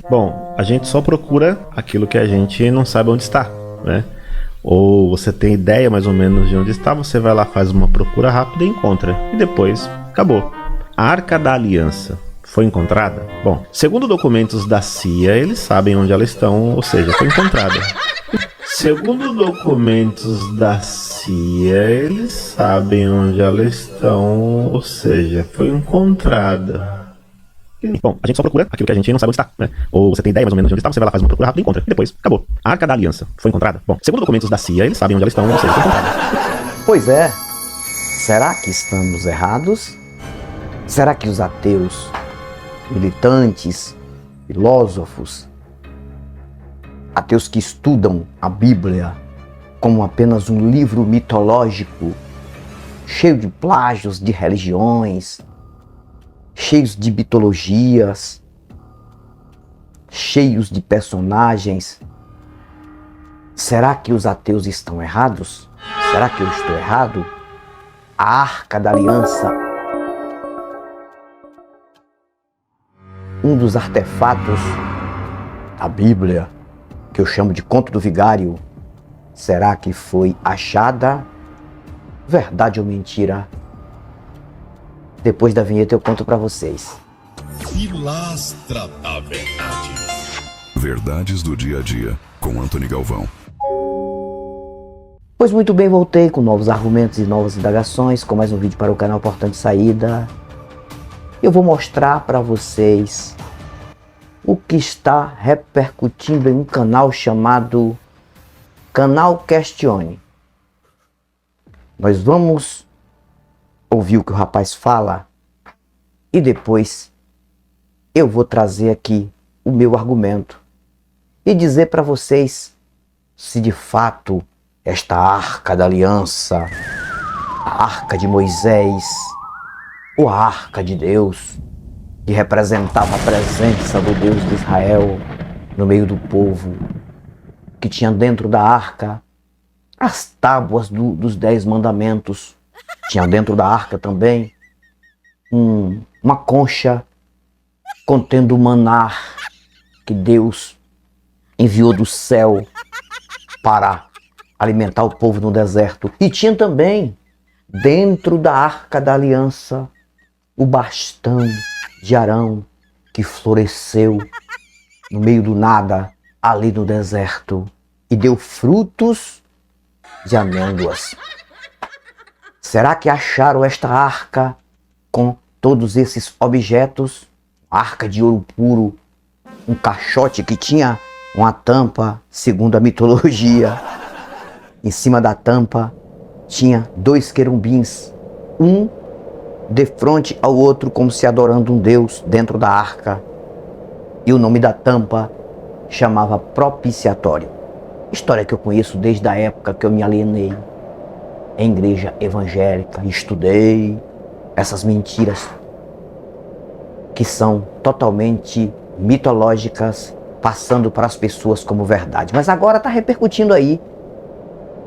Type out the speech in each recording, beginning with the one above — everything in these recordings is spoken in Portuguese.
Bom, a gente só procura aquilo que a gente não sabe onde está, né? Ou você tem ideia mais ou menos de onde está, você vai lá, faz uma procura rápida e encontra. E depois, acabou. A Arca da Aliança foi encontrada? Bom, segundo documentos da CIA, eles sabem onde elas estão, ou seja, foi encontrada. Segundo documentos da CIA, eles sabem onde elas estão, ou seja, foi encontrada. Bom, a gente só procura aquilo que a gente não sabe onde está, né? Ou você tem ideia mais ou menos de onde está, você vai lá, faz uma procura rápida e encontra. E depois, acabou. A Arca da Aliança foi encontrada? Bom, segundo documentos da CIA, eles sabem onde elas estão, ou seja, foi encontrada. Pois é. Será que estamos errados? Será que os ateus, militantes, filósofos, ateus que estudam a Bíblia como apenas um livro mitológico, cheio de plágios de religiões, cheios de mitologias, cheios de personagens, será que os ateus estão errados? Será que eu estou errado? A Arca da Aliança, um dos artefatos da Bíblia, que eu chamo de Conto do Vigário, será que foi achada? Verdade ou mentira? Depois da vinheta eu conto pra vocês. Pilastra da Verdade. Verdades do dia a dia, com Antony Galvão. Pois muito bem, voltei com novos argumentos e novas indagações, com mais um vídeo para o canal Portão de Saída. Eu vou mostrar para vocês o que está repercutindo em um canal chamado Canal Questione. Nós vamos ouvir o que o rapaz fala e depois eu vou trazer aqui o meu argumento e dizer para vocês se de fato esta Arca da Aliança, a Arca de Moisés ou a Arca de Deus, que representava a presença do Deus de Israel no meio do povo, que tinha dentro da arca as tábuas dos 10 mandamentos, tinha dentro da arca também uma concha contendo o maná que Deus enviou do céu para alimentar o povo no deserto. E tinha também dentro da Arca da Aliança o bastão de Arão que floresceu no meio do nada ali no deserto e deu frutos de amêndoas. Será que acharam esta arca com todos esses objetos? Arca de ouro puro, um caixote que tinha uma tampa, segundo a mitologia. Em cima da tampa tinha 2 querubins, um de frente ao outro, como se adorando um deus dentro da arca. E o nome da tampa chamava propiciatório. História que eu conheço desde a época que eu me alienei em igreja evangélica. Estudei essas mentiras que são totalmente mitológicas, passando para as pessoas como verdade. Mas agora está repercutindo aí,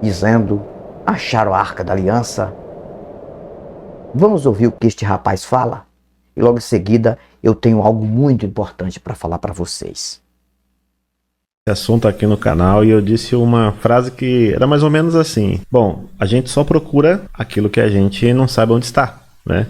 dizendo, acharam a Arca da Aliança? Vamos ouvir o que este rapaz fala? E logo em seguida eu tenho algo muito importante para falar para vocês. Esse assunto aqui no canal e eu disse uma frase que era mais ou menos assim: bom, a gente só procura aquilo que a gente não sabe onde está, né?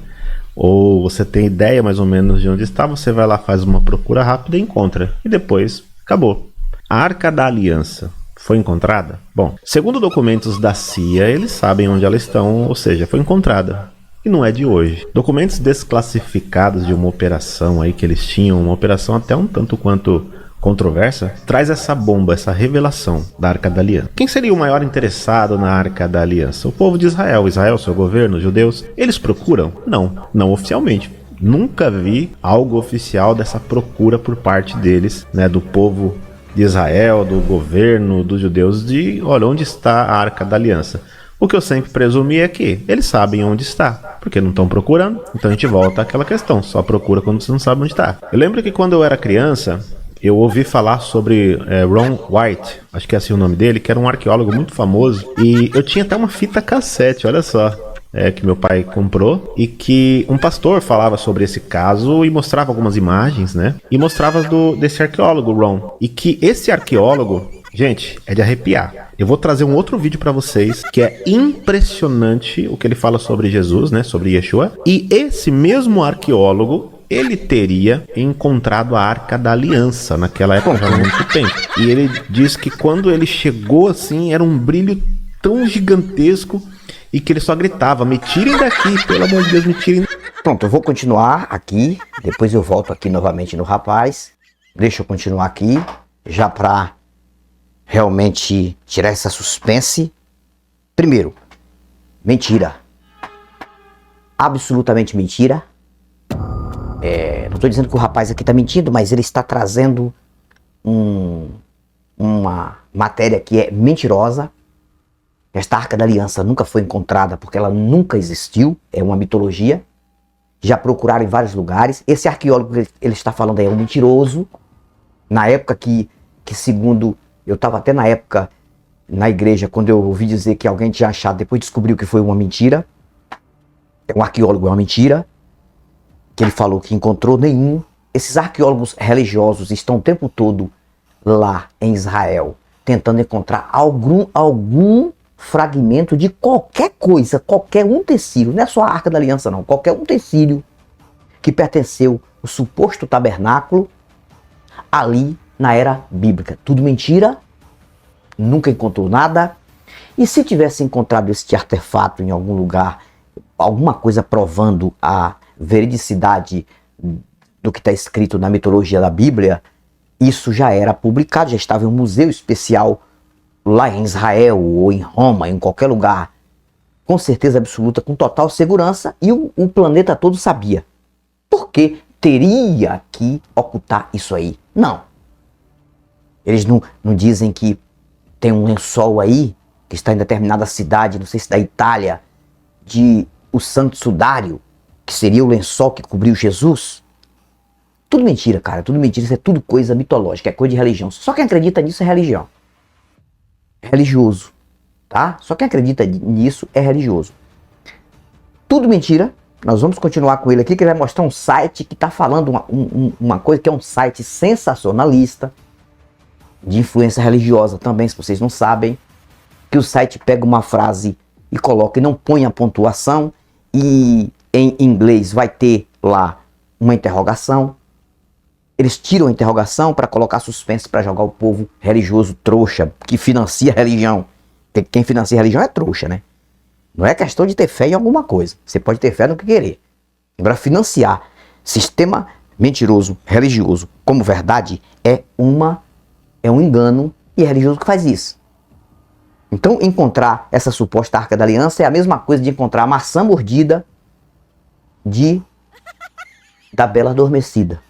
Ou você tem ideia mais ou menos de onde está, você vai lá, faz uma procura rápida e encontra. E depois, acabou. A Arca da Aliança foi encontrada? Bom, segundo documentos da CIA, eles sabem onde elas estão, ou seja, foi encontrada. E não é de hoje. Documentos desclassificados de uma operação aí que eles tinham, uma operação até um tanto quanto controversa, traz essa bomba, essa revelação da Arca da Aliança. Quem seria o maior interessado na Arca da Aliança? O povo de Israel. Israel, seu governo, os judeus. Eles procuram? Não, não oficialmente. Nunca vi algo oficial dessa procura por parte deles, né, do povo de Israel, do governo, dos judeus, de, olha, onde está a Arca da Aliança? O que eu sempre presumi é que eles sabem onde está, porque não estão procurando. Então a gente volta àquela questão, só procura quando você não sabe onde está. Eu lembro que quando eu era criança, eu ouvi falar sobre Ron White, acho que é assim o nome dele, que era um arqueólogo muito famoso, e eu tinha até uma fita cassete, olha só. que meu pai comprou, e que um pastor falava sobre esse caso e mostrava algumas imagens, né? E mostrava desse arqueólogo, Ron. E que esse arqueólogo, gente, é de arrepiar. Eu vou trazer um outro vídeo pra vocês que é impressionante o que ele fala sobre Jesus, né? Sobre Yeshua. E esse mesmo arqueólogo, ele teria encontrado a Arca da Aliança naquela época, já há muito tempo. E ele diz que quando ele chegou assim, era um brilho tão gigantesco e que ele só gritava: me tirem daqui, pelo amor de Deus, me tirem. Pronto, eu vou continuar aqui, depois eu volto aqui novamente no rapaz. Deixa eu continuar aqui, já para realmente tirar essa suspense. Primeiro, mentira. Absolutamente mentira. Não estou dizendo que o rapaz aqui está mentindo, mas ele está trazendo uma matéria que é mentirosa. Esta Arca da Aliança nunca foi encontrada porque ela nunca existiu, é uma mitologia. Já procuraram em vários lugares. Esse arqueólogo que ele está falando aí é um mentiroso. Na época que segundo, eu estava até na época na igreja, quando eu ouvi dizer que alguém tinha achado, depois descobriu que foi uma mentira. Um arqueólogo é uma mentira. Que ele falou que encontrou nenhum. Esses arqueólogos religiosos estão o tempo todo lá em Israel, tentando encontrar algum fragmento de qualquer coisa, qualquer utensílio, não é só a Arca da Aliança não, qualquer utensílio que pertenceu ao suposto tabernáculo ali na era bíblica. Tudo mentira, nunca encontrou nada. E se tivesse encontrado este artefato em algum lugar, alguma coisa provando a veridicidade do que está escrito na mitologia da Bíblia, isso já era publicado, já estava em um museu especial lá em Israel ou em Roma, em qualquer lugar, com certeza absoluta, com total segurança, e o planeta todo sabia. Por que teria que ocultar isso aí? Não. Eles não dizem que tem um lençol aí, que está em determinada cidade, não sei se da Itália, de o Santo Sudário, que seria o lençol que cobriu Jesus. Tudo mentira, cara, tudo mentira, isso é tudo coisa mitológica, é coisa de religião. Só quem acredita nisso é religião. É religioso, tá? Só quem acredita nisso é religioso. Tudo mentira. Nós vamos continuar com ele aqui, que ele vai mostrar um site que está falando uma coisa que é um site sensacionalista, de influência religiosa também, se vocês não sabem, que o site pega uma frase e coloca e não põe a pontuação, e em inglês vai ter lá uma interrogação. Eles tiram a interrogação para colocar suspense, para jogar o povo religioso trouxa, que financia a religião. Porque quem financia a religião é trouxa, né? Não é questão de ter fé em alguma coisa. Você pode ter fé no que querer. Agora, financiar sistema mentiroso, religioso, como verdade, é um engano, e é religioso que faz isso. Então, encontrar essa suposta Arca da Aliança é a mesma coisa de encontrar a maçã mordida da Bela Adormecida.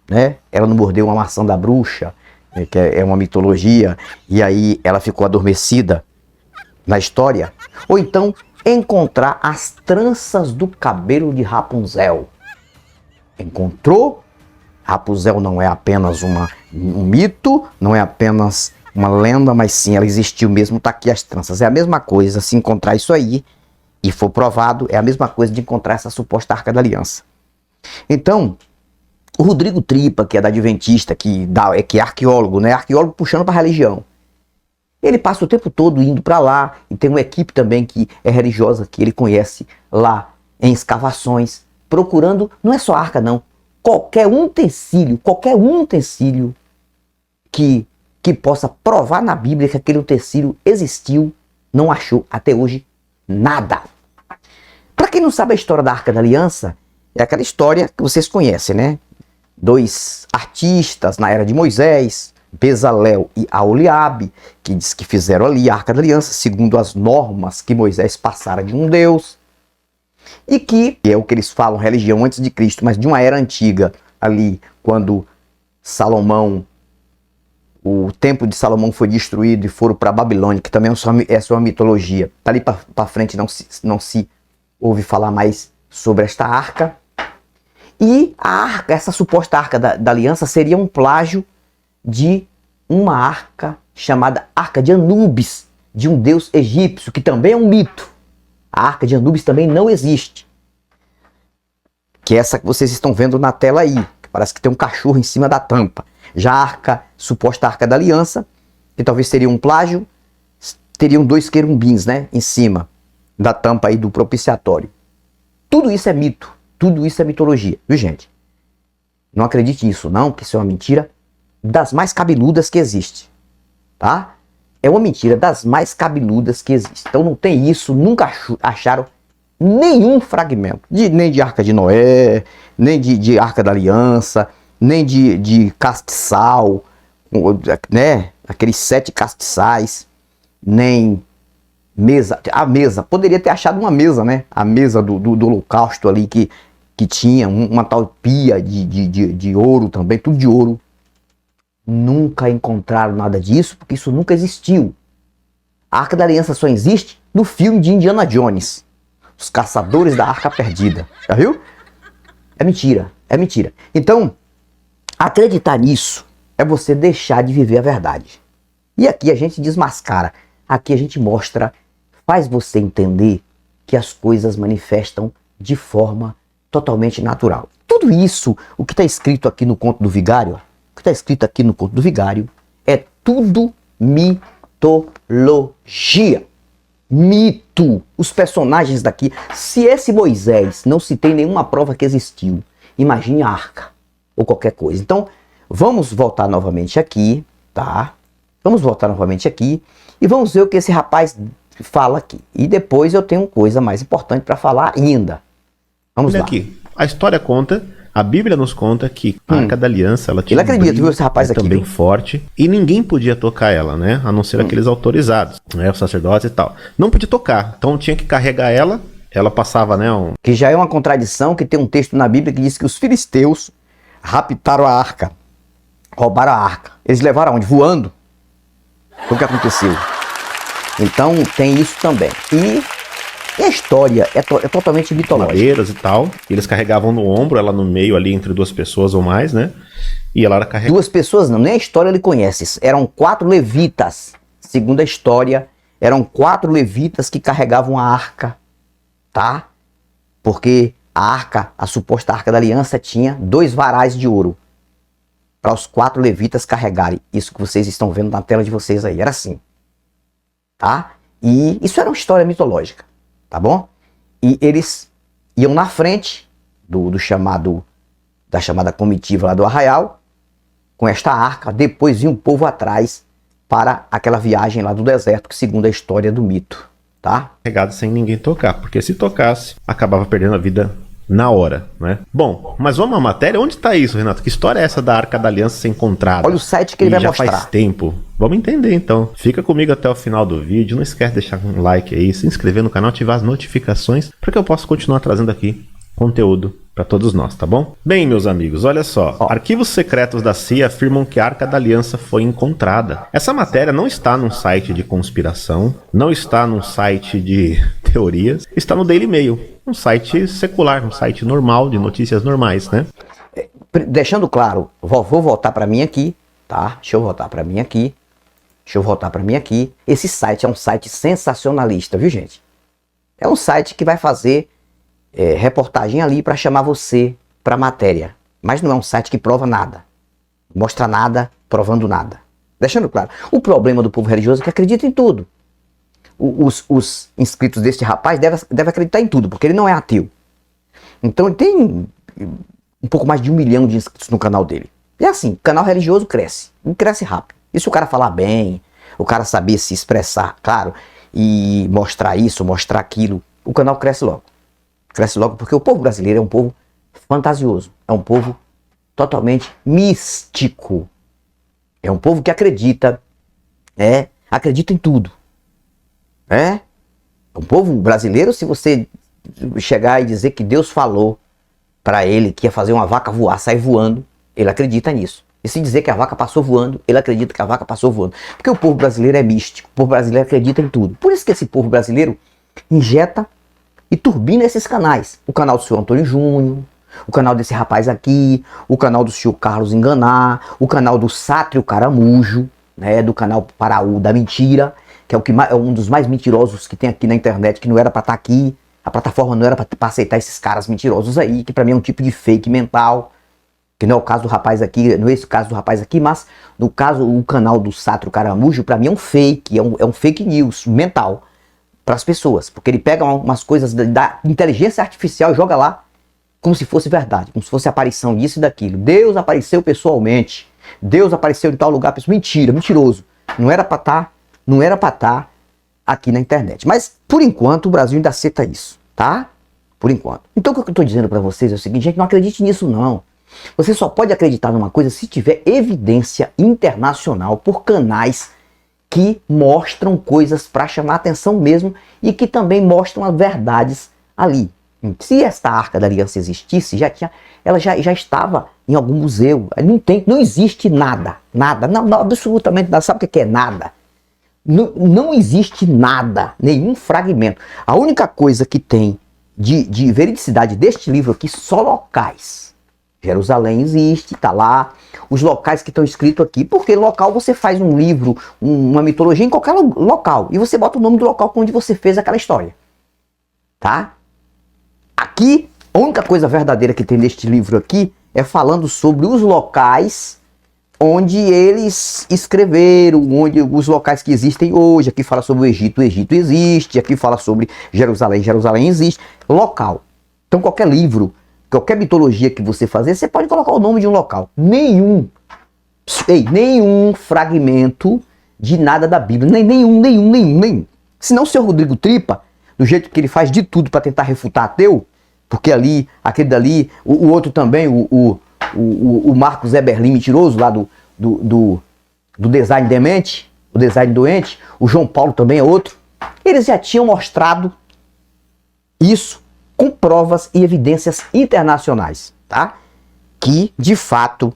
Né? Ela não mordeu uma maçã da bruxa, né, que é uma mitologia, e aí ela ficou adormecida na história. Ou então encontrar as tranças do cabelo de Rapunzel. Encontrou? Rapunzel não é apenas um mito, não é apenas uma lenda, mas sim, ela existiu mesmo, tá aqui as tranças. É a mesma coisa, se encontrar isso aí e for provado, é a mesma coisa de encontrar essa suposta Arca da Aliança. Então, o Rodrigo Tripa, que é da Adventista, que é arqueólogo, né? Arqueólogo puxando para a religião. Ele passa o tempo todo indo para lá, e tem uma equipe também que é religiosa, que ele conhece lá em escavações, procurando, não é só arca não, qualquer utensílio que possa provar na Bíblia que aquele utensílio existiu, não achou até hoje nada. Para quem não sabe a história da Arca da Aliança, é aquela história que vocês conhecem, né? Dois artistas na era de Moisés, Bezalel e Aholiabe, que diz que fizeram ali a Arca da Aliança segundo as normas que Moisés passara de um Deus, e que é o que eles falam, religião antes de Cristo, mas de uma era antiga, ali quando Salomão, o templo de Salomão foi destruído e foram para a Babilônia, que também é só uma mitologia. Dali para frente não se ouve falar mais sobre esta arca. E a arca, essa suposta Arca da Aliança, seria um plágio de uma arca chamada Arca de Anubis, de um deus egípcio, que também é um mito. A Arca de Anubis também não existe. Que é essa que vocês estão vendo na tela aí. Que parece que tem um cachorro em cima da tampa. Já a arca, suposta Arca da Aliança, que talvez seria um plágio, teriam 2 querumbins, né, em cima da tampa aí do propiciatório. Tudo isso é mito. Tudo isso é mitologia, viu, gente? Não acredite nisso não, porque isso é uma mentira das mais cabeludas que existe. Tá? É uma mentira das mais cabeludas que existe. Então não tem isso, nunca acharam nenhum fragmento, nem de Arca de Noé, nem de Arca da Aliança, nem de castiçal, né? Aqueles 7 castiçais, nem mesa. A mesa, poderia ter achado uma mesa, né? A mesa do holocausto ali que tinha uma tal pia de ouro também, tudo de ouro. Nunca encontraram nada disso, porque isso nunca existiu. A Arca da Aliança só existe no filme de Indiana Jones, Os Caçadores da Arca Perdida. Já viu? É mentira, é mentira. Então, acreditar nisso é você deixar de viver a verdade. E aqui a gente desmascara, aqui a gente mostra, faz você entender que as coisas manifestam de forma totalmente natural. Tudo isso, o que está escrito aqui no Conto do Vigário, o que está escrito aqui no Conto do Vigário, é tudo mitologia. Mito. Os personagens daqui, se esse Moisés não se tem nenhuma prova que existiu, imagine a arca ou qualquer coisa. Então, vamos voltar novamente aqui, tá? Vamos voltar novamente aqui e vamos ver o que esse rapaz fala aqui. E depois eu tenho coisa mais importante para falar ainda. Vamos lá. Aqui, a história conta, a Bíblia nos conta que a Arca da Aliança, ela tinha Ele acredita, viu, esse rapaz aqui, também viu? Forte, e ninguém podia tocar ela, né? A não ser aqueles autorizados, né? Os sacerdotes e tal. Não podia tocar, então tinha que carregar ela passava, né? Que já é uma contradição, que tem um texto na Bíblia que diz que os filisteus raptaram a arca, roubaram a arca. Eles levaram aonde? Voando. Foi o que aconteceu. Então tem isso também. E a história é totalmente mitológica. Madeiras e tal. Eles carregavam no ombro, ela no meio ali entre 2 pessoas ou mais, né? E ela era carregada. 2 pessoas não, nem a história ele conhece. Eram 4 levitas. Segundo a história, eram 4 levitas que carregavam a arca, tá? Porque a arca, a suposta Arca da Aliança, tinha 2 varais de ouro para os 4 levitas carregarem. Isso que vocês estão vendo na tela de vocês aí. Era assim, tá? E isso era uma história mitológica, tá bom? E eles iam na frente da chamada comitiva lá do arraial, com esta arca. Depois vinha um povo atrás para aquela viagem lá do deserto, que segundo a história do mito, tá? Carregado sem ninguém tocar, porque se tocasse, acabava perdendo a vida na hora, né? Bom, mas vamos à matéria. Onde está isso, Renato? Que história é essa da Arca da Aliança ser encontrada? Olha o site que ele vai mostrar. Já faz tempo. Vamos entender, então. Fica comigo até o final do vídeo. Não esquece de deixar um like aí, se inscrever no canal, ativar as notificações, para que eu possa continuar trazendo aqui conteúdo para todos nós, tá bom? Bem, meus amigos, olha só. Arquivos secretos da CIA afirmam que a Arca da Aliança foi encontrada. Essa matéria não está num site de conspiração, não está num site de teorias, está no Daily Mail, um site secular, um site normal, de notícias normais, né? Deixando claro, vou voltar para mim aqui, tá? Deixa eu voltar para mim aqui. Esse site é um site sensacionalista, viu, gente? É um site que vai fazer reportagem ali para chamar você para matéria. Mas não é um site que prova nada. Mostra nada, provando nada. Deixando claro. O problema do povo religioso é que acredita em tudo. Os inscritos deste rapaz devem acreditar em tudo, porque ele não é ateu. Então ele tem um pouco mais de 1 milhão de inscritos no canal dele. E assim, canal religioso cresce. E cresce rápido. E se o cara falar bem, o cara saber se expressar, claro, e mostrar isso, mostrar aquilo, o canal cresce logo. Cresce logo porque o povo brasileiro é um povo fantasioso. É um povo totalmente místico. É um povo que acredita em tudo. É um povo brasileiro, se você chegar e dizer que Deus falou para ele que ia fazer uma vaca voar, sair voando, ele acredita nisso. E se dizer que a vaca passou voando, ele acredita que a vaca passou voando. Porque o povo brasileiro é místico, o povo brasileiro acredita em tudo. Por isso que esse povo brasileiro injeta e turbina esses canais. O canal do senhor Antônio Júnior, o canal desse rapaz aqui, o canal do senhor Carlos Enganar, o canal do Sátrio Caramujo, né, do canal Paraú da Mentira, que é o que é um dos mais mentirosos que tem aqui na internet, que não era para estar aqui, a plataforma não era para aceitar esses caras mentirosos aí, que para mim é um tipo de fake mental, que não é o caso do rapaz aqui, não é esse o caso do rapaz aqui, mas no caso, o canal do Sátiro Caramujo, para mim é um fake, é um fake news mental para as pessoas, porque ele pega umas coisas da inteligência artificial e joga lá como se fosse verdade, como se fosse aparição disso e daquilo. Deus apareceu pessoalmente, Deus apareceu em tal lugar, mentira, mentiroso. Não era para estar aqui na internet. Mas, por enquanto, o Brasil ainda aceita isso, tá? Por enquanto. Então, o que eu estou dizendo para vocês é o seguinte, gente, não acredite nisso, não. Você só pode acreditar numa coisa se tiver evidência internacional por canais que mostram coisas para chamar atenção mesmo e que também mostram as verdades ali. Se esta Arca da Aliança existisse, ela já estava em algum museu. Não existe nada, não, absolutamente nada. Sabe o que é nada? Não existe nada, nenhum fragmento. A única coisa que tem de veridicidade deste livro aqui, só locais. Jerusalém existe, está lá. Os locais que estão escritos aqui, porque local você faz um livro, uma mitologia em qualquer local. E você bota o nome do local onde você fez aquela história. Tá? Aqui, a única coisa verdadeira que tem neste livro aqui é falando sobre os locais onde eles escreveram, onde os locais que existem hoje. Aqui fala sobre o Egito existe. Aqui fala sobre Jerusalém existe. Local. Então qualquer livro, qualquer mitologia que você fazer, você pode colocar o nome de um local. Nenhum fragmento de nada da Bíblia. Nenhum. Senão o senhor Rodrigo Tripa, do jeito que ele faz de tudo para tentar refutar ateu, porque ali, aquele dali, o outro também, o Marcos Eberlin mentiroso lá do design demente, o design doente, o João Paulo também é outro. Eles já tinham mostrado isso com provas e evidências internacionais, tá? Que, de fato,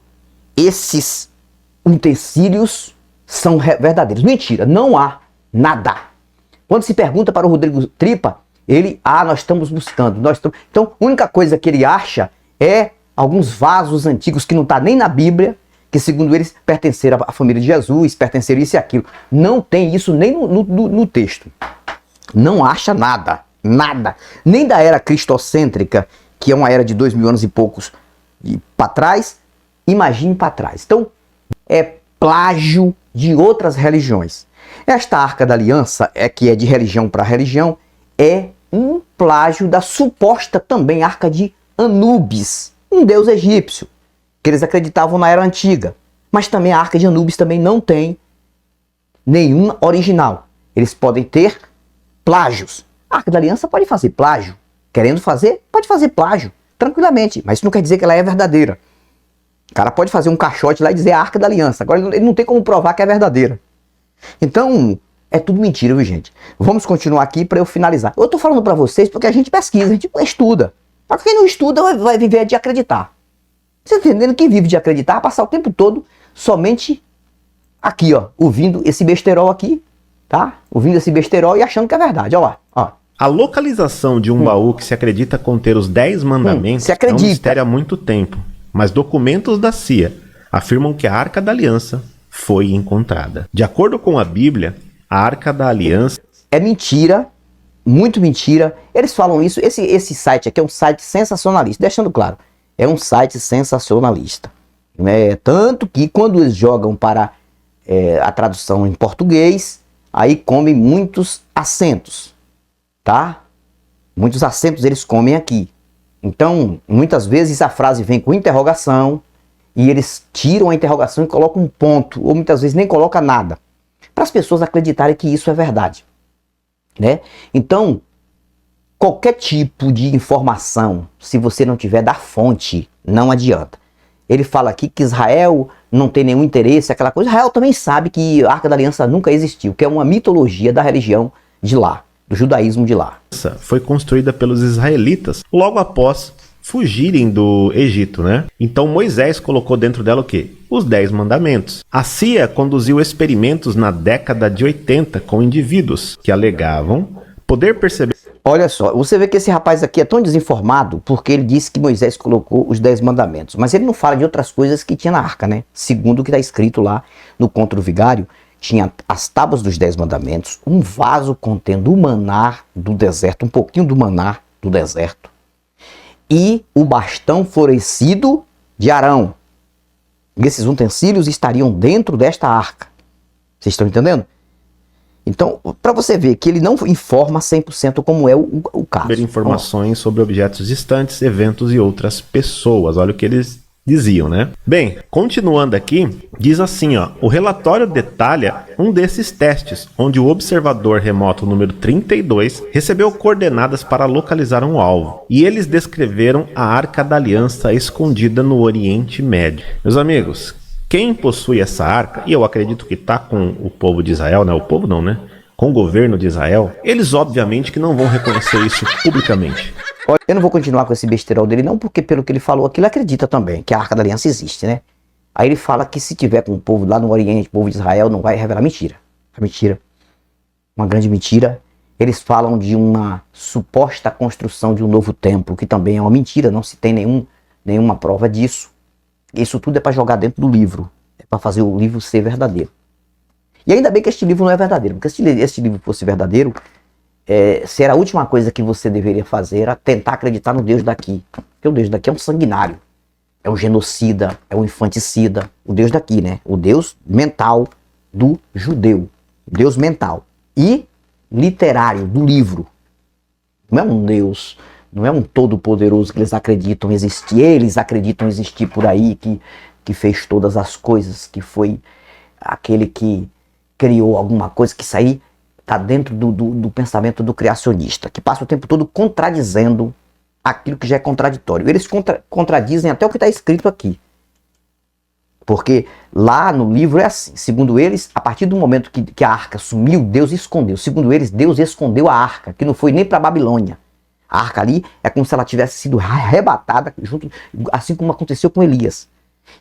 esses utensílios são verdadeiros. Mentira, não há nada. Quando se pergunta para o Rodrigo Tripa, nós estamos buscando. Então, a única coisa que ele acha é alguns vasos antigos que não está nem na Bíblia, que segundo eles pertenceram à família de Jesus, pertenceram isso e aquilo. Não tem isso nem no texto. Não acha nada. Nem da era cristocêntrica, que é uma era de 2000 anos e poucos para trás, imagine para trás. Então, é plágio de outras religiões. Esta Arca da Aliança, que é de religião para religião, é um plágio da suposta também Arca de Anubis, um deus egípcio, que eles acreditavam na era antiga. Mas também a Arca de Anubis também não tem nenhum original. Eles podem ter plágios. A Arca da Aliança pode fazer plágio. Querendo fazer, pode fazer plágio, tranquilamente. Mas isso não quer dizer que ela é verdadeira. O cara pode fazer um caixote lá e dizer a Arca da Aliança. Agora ele não tem como provar que é verdadeira. Então, é tudo mentira, viu, gente? Vamos continuar aqui para eu finalizar. Eu tô falando para vocês porque a gente pesquisa, a gente estuda. Só que quem não estuda vai viver de acreditar. Você tá entendendo? Quem vive de acreditar vai passar o tempo todo somente aqui, ó, ouvindo esse besterol aqui, tá? Ouvindo esse besterol e achando que é verdade, ó lá, ó. A localização de um baú que se acredita conter os 10 mandamentos é um mistério há muito tempo, mas documentos da CIA afirmam que a Arca da Aliança foi encontrada. De acordo com a Bíblia, a Arca da Aliança é mentira, muito mentira. Eles falam isso, esse site aqui é um site sensacionalista, deixando claro, é um site sensacionalista. Tanto que quando eles jogam para a tradução em português, aí comem muitos acentos, tá? Muitos acentos eles comem aqui. Então, muitas vezes a frase vem com interrogação e eles tiram a interrogação e colocam um ponto, ou muitas vezes nem coloca nada, para as pessoas acreditarem que isso é verdade, né? Então, qualquer tipo de informação, se você não tiver da fonte, não adianta. Ele fala aqui que Israel não tem nenhum interesse, aquela coisa. Israel também sabe que a Arca da Aliança nunca existiu, que é uma mitologia da religião de lá, do judaísmo de lá. Foi construída pelos israelitas logo após fugirem do Egito, né? Então Moisés colocou dentro dela o quê? Os 10 mandamentos. A CIA conduziu experimentos na década de 80 com indivíduos que alegavam poder perceber. Olha só, você vê que esse rapaz aqui é tão desinformado porque ele disse que Moisés colocou os 10 mandamentos. Mas ele não fala de outras coisas que tinha na arca, né? Segundo o que está escrito lá no Contra o Vigário, tinha as tábuas dos 10 mandamentos, um vaso contendo o maná do deserto, um pouquinho do maná do deserto, e o bastão florescido de Arão. E esses utensílios estariam dentro desta arca. Vocês estão entendendo? Então, para você ver que ele não informa 100% como é o caso. Informações sobre objetos distantes, eventos e outras pessoas. Olha o que eles diziam, né? Bem, continuando aqui, diz assim, ó: o relatório detalha um desses testes, onde o observador remoto número 32 recebeu coordenadas para localizar um alvo, e eles descreveram a Arca da Aliança escondida no Oriente Médio. Meus amigos, quem possui essa arca, e eu acredito que está com o povo de Israel, né? O povo não, né? Com o governo de Israel, eles obviamente que não vão reconhecer isso publicamente. Olha, eu não vou continuar com esse besterol dele não, porque pelo que ele falou aqui, ele acredita também que a Arca da Aliança existe, né? Aí ele fala que se tiver com o povo lá no Oriente, o povo de Israel, não vai revelar mentira. É mentira. Uma grande mentira. Eles falam de uma suposta construção de um novo templo, que também é uma mentira, não se tem nenhuma prova disso. Isso tudo é para jogar dentro do livro, é para fazer o livro ser verdadeiro. E ainda bem que este livro não é verdadeiro, porque se este livro fosse verdadeiro, ser a última coisa que você deveria fazer era tentar acreditar no Deus daqui. Porque o Deus daqui é um sanguinário, é um genocida, é um infanticida. O Deus daqui, né? O Deus mental do judeu. O Deus mental. E literário do livro. Não é um Deus, não é um todo-poderoso que eles acreditam existir. Eles acreditam existir por aí, que fez todas as coisas, que foi aquele que criou alguma coisa, que isso aí está dentro do pensamento do criacionista, que passa o tempo todo contradizendo aquilo que já é contraditório. Eles contradizem até o que está escrito aqui. Porque lá no livro é assim, segundo eles, a partir do momento que a arca sumiu, Deus escondeu. Segundo eles, Deus escondeu a arca, que não foi nem para a Babilônia. A arca ali é como se ela tivesse sido arrebatada, junto, assim como aconteceu com Elias.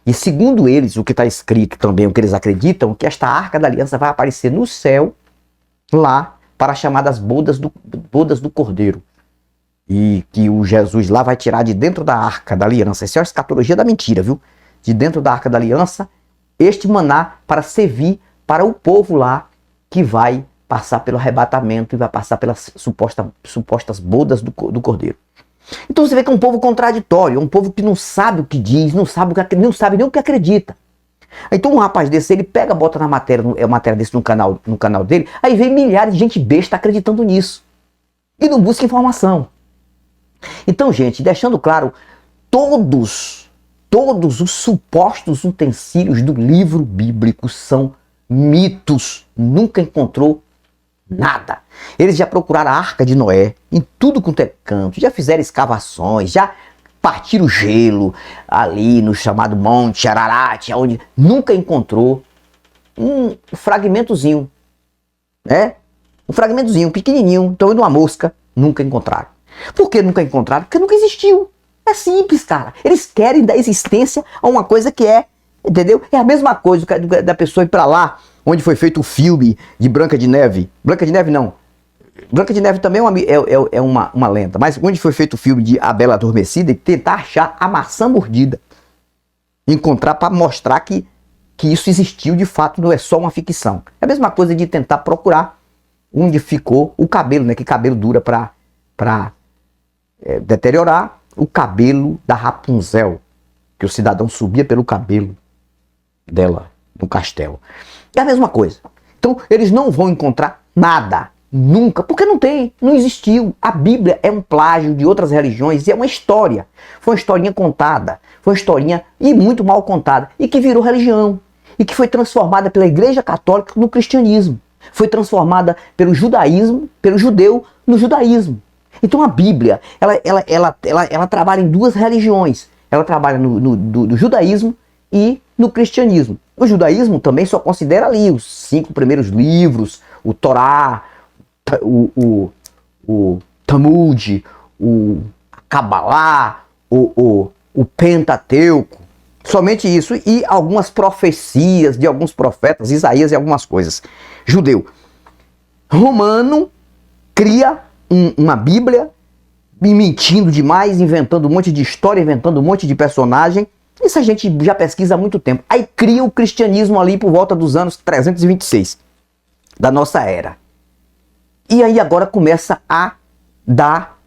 E segundo eles, o que está escrito também, o que eles acreditam, que esta Arca da Aliança vai aparecer no céu, lá, para as chamadas bodas do Cordeiro. E que o Jesus lá vai tirar de dentro da Arca da Aliança. Essa é a escatologia da mentira, viu? De dentro da Arca da Aliança, este maná para servir para o povo lá, que vai passar pelo arrebatamento e vai passar pelas supostas bodas do Cordeiro. Então você vê que é um povo contraditório, é um povo que não sabe o que diz, não sabe nem o que acredita. Então um rapaz desse, ele pega, bota na matéria desse no canal dele, aí vem milhares de gente besta acreditando nisso. E não busca informação. Então, gente, deixando claro, todos os supostos utensílios do livro bíblico são mitos. Nunca encontrou nada. Eles já procuraram a Arca de Noé em tudo quanto é canto, já fizeram escavações, já partiram gelo ali no chamado Monte Ararat, onde nunca encontrou um fragmentozinho, né? Um fragmentozinho pequenininho, então de uma mosca, nunca encontraram. Por que nunca encontraram? Porque nunca existiu. É simples, cara. Eles querem dar existência a uma coisa que é, entendeu? É a mesma coisa da pessoa ir pra lá, onde foi feito o filme de Branca de Neve. Branca de Neve não. Branca de Neve também é uma lenda. Mas onde foi feito o filme de A Bela Adormecida e tentar achar a maçã mordida. Encontrar para mostrar que isso existiu de fato, não é só uma ficção. É a mesma coisa de tentar procurar onde ficou o cabelo, né? Que cabelo dura para deteriorar. O cabelo da Rapunzel. Que o cidadão subia pelo cabelo dela no castelo. É a mesma coisa. Então, eles não vão encontrar nada, nunca, porque não existiu. A Bíblia é um plágio de outras religiões e é uma história. Foi uma historinha contada, foi uma historinha e muito mal contada, e que virou religião, e que foi transformada pela Igreja Católica no cristianismo. Foi transformada pelo judaísmo, pelo judeu, no judaísmo. Então a Bíblia, ela trabalha em duas religiões. Ela trabalha no judaísmo e no cristianismo. O judaísmo também só considera ali os 5 primeiros livros, o Torá, o Talmud, o Cabalá, o Pentateuco. Somente isso e algumas profecias de alguns profetas, Isaías e algumas coisas. Judeu. Romano cria uma Bíblia, mentindo demais, inventando um monte de história, inventando um monte de personagem, Isso a gente já pesquisa há muito tempo. Aí cria o cristianismo ali por volta dos anos 326 da nossa era. E aí agora começa a dar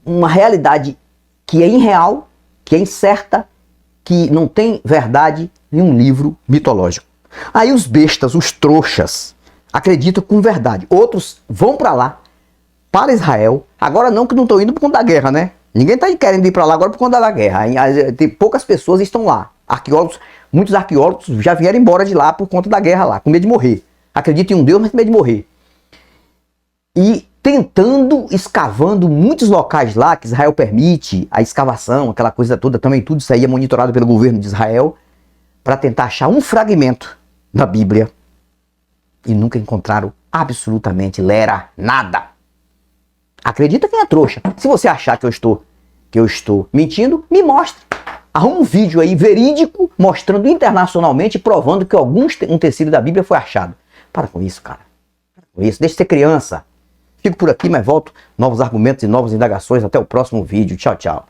uma realidade que é irreal, que é incerta, que não tem verdade em um livro mitológico. Aí os bestas, os trouxas, acreditam com verdade. Outros vão para lá, para Israel. Agora não, que não estão indo por conta da guerra, né? Ninguém está querendo ir para lá agora por conta da guerra. Tem poucas pessoas estão lá. Arqueólogos, muitos arqueólogos já vieram embora de lá por conta da guerra lá, com medo de morrer. Acreditam em um Deus, mas com medo de morrer. E tentando, escavando muitos locais lá, que Israel permite, a escavação, aquela coisa toda, também tudo isso aí é monitorado pelo governo de Israel, para tentar achar um fragmento da Bíblia. E nunca encontraram absolutamente nada. Acredita quem é trouxa. Se você achar que eu estou mentindo, me mostre. Arruma um vídeo aí verídico, mostrando internacionalmente, provando que um tecido da Bíblia foi achado. Para com isso, cara. Para com isso. Deixa de ser criança. Fico por aqui, mas volto. Novos argumentos e novas indagações. Até o próximo vídeo. Tchau, tchau.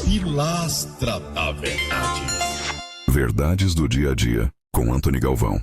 Pilastra da Verdade. Verdades do dia a dia, com Antony Galvão.